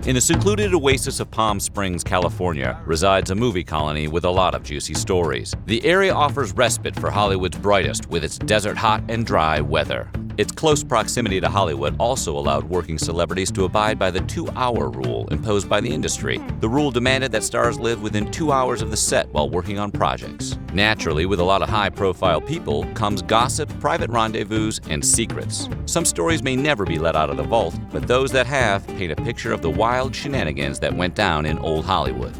In the secluded oasis of Palm Springs, California, resides a movie colony with a lot of juicy stories. The area offers respite for Hollywood's brightest with its desert hot and dry weather. Its close proximity to Hollywood also allowed working celebrities to abide by the 2-hour rule imposed by the industry. The rule demanded that stars live within 2 hours of the set while working on projects. Naturally, with a lot of high-profile people comes gossip, private rendezvous, and secrets. Some stories may never be let out of the vault, but those that have paint a picture of the wild shenanigans that went down in old Hollywood.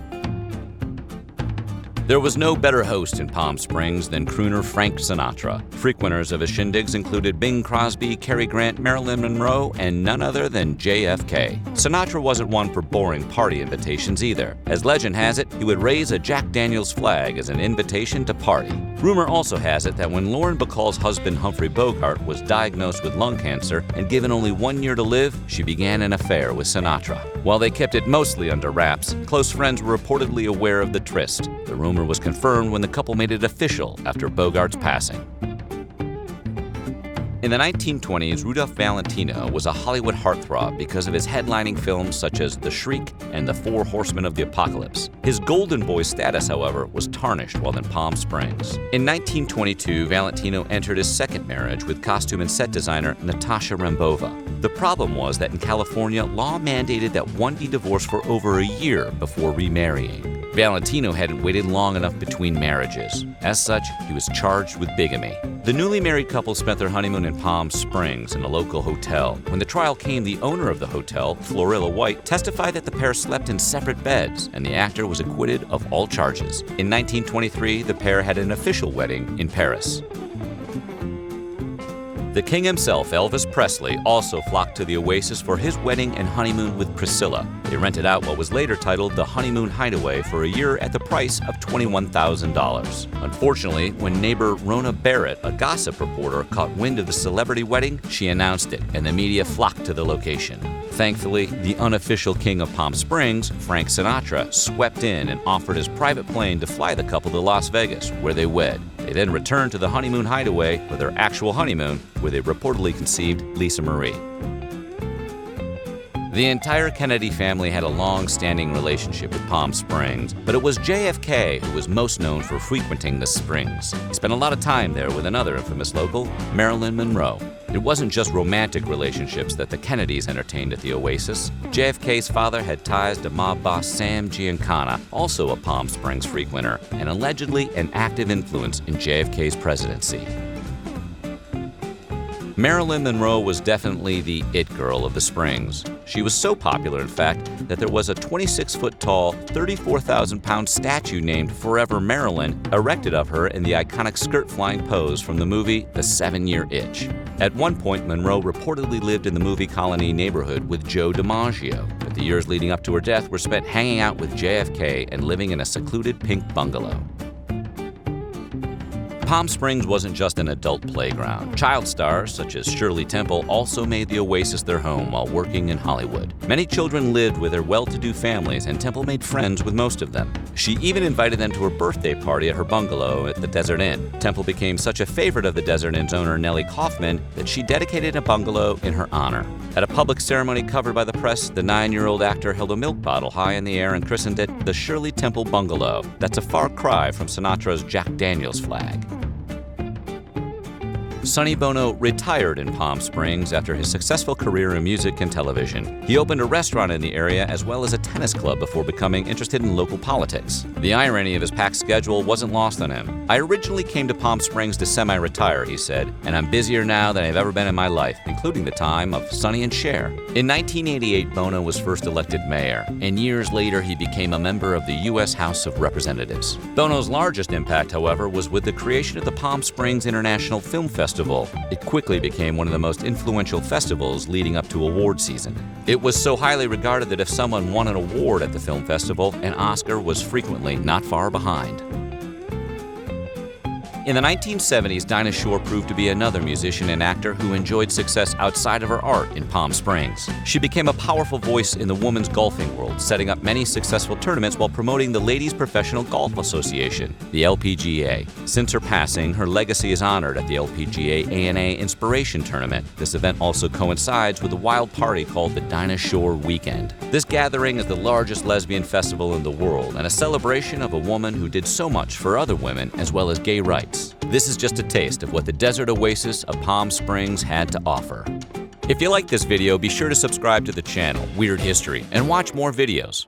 There was no better host in Palm Springs than crooner Frank Sinatra. Frequenters of his shindigs included Bing Crosby, Cary Grant, Marilyn Monroe, and none other than JFK. Sinatra wasn't one for boring party invitations either. As legend has it, he would raise a Jack Daniels flag as an invitation to party. Rumor also has it that when Lauren Bacall's husband Humphrey Bogart was diagnosed with lung cancer and given only 1 year to live, she began an affair with Sinatra. While they kept it mostly under wraps, close friends were reportedly aware of the tryst. The rumor was confirmed when the couple made it official after Bogart's passing. In the 1920s, Rudolph Valentino was a Hollywood heartthrob because of his headlining films such as The Shriek and The Four Horsemen of the Apocalypse. His golden boy status, however, was tarnished while in Palm Springs. In 1922, Valentino entered his second marriage with costume and set designer Natasha Rambova. The problem was that in California, law mandated that one be divorced for over a year before remarrying. Valentino hadn't waited long enough between marriages. As such, he was charged with bigamy. The newly married couple spent their honeymoon in Palm Springs in a local hotel. When the trial came, the owner of the hotel, Florilla White, testified that the pair slept in separate beds, and the actor was acquitted of all charges. In 1923, the pair had an official wedding in Paris. The king himself, Elvis Presley, also flocked to the oasis for his wedding and honeymoon with Priscilla. They rented out what was later titled the Honeymoon Hideaway for a year at the price of $21,000. Unfortunately, when neighbor Rona Barrett, a gossip reporter, caught wind of the celebrity wedding, she announced it, and the media flocked to the location. Thankfully, the unofficial king of Palm Springs, Frank Sinatra, swept in and offered his private plane to fly the couple to Las Vegas, where they wed. They then returned to the honeymoon hideaway for their actual honeymoon, where they reportedly conceived Lisa Marie. The entire Kennedy family had a long-standing relationship with Palm Springs, but it was JFK who was most known for frequenting the Springs. He spent a lot of time there with another infamous local, Marilyn Monroe. It wasn't just romantic relationships that the Kennedys entertained at the Oasis. JFK's father had ties to mob boss Sam Giancana, also a Palm Springs frequenter, and allegedly an active influence in JFK's presidency. Marilyn Monroe was definitely the it girl of the Springs. She was so popular, in fact, that there was a 26-foot-tall, 34,000-pound statue named Forever Marilyn erected of her in the iconic skirt-flying pose from the movie The 7-Year Itch. At one point, Monroe reportedly lived in the movie colony neighborhood with Joe DiMaggio, but the years leading up to her death were spent hanging out with JFK and living in a secluded pink bungalow. Palm Springs wasn't just an adult playground. Child stars, such as Shirley Temple, also made the Oasis their home while working in Hollywood. Many children lived with their well-to-do families, and Temple made friends with most of them. She even invited them to her birthday party at her bungalow at the Desert Inn. Temple became such a favorite of the Desert Inn's owner, Nellie Kaufman, that she dedicated a bungalow in her honor. At a public ceremony covered by the press, the 9-year-old actor held a milk bottle high in the air and christened it the Shirley Temple Bungalow. That's a far cry from Sinatra's Jack Daniels flag. Sonny Bono retired in Palm Springs after his successful career in music and television. He opened a restaurant in the area as well as a tennis club before becoming interested in local politics. The irony of his packed schedule wasn't lost on him. "I originally came to Palm Springs to semi-retire," he said, "and I'm busier now than I've ever been in my life, including the time of Sonny and Cher." In 1988, Bono was first elected mayor, and years later he became a member of the U.S. House of Representatives. Bono's largest impact, however, was with the creation of the Palm Springs International Film Festival. It quickly became one of the most influential festivals leading up to award season. It was so highly regarded that if someone won an award at the film festival, an Oscar was frequently not far behind. In the 1970s, Dinah Shore proved to be another musician and actor who enjoyed success outside of her art in Palm Springs. She became a powerful voice in the women's golfing world, setting up many successful tournaments while promoting the Ladies Professional Golf Association, the LPGA. Since her passing, her legacy is honored at the LPGA ANA Inspiration Tournament. This event also coincides with a wild party called the Dinah Shore Weekend. This gathering is the largest lesbian festival in the world and a celebration of a woman who did so much for other women as well as gay rights. This is just a taste of what the desert oasis of Palm Springs had to offer. If you like this video, be sure to subscribe to the channel, Weird History, and watch more videos.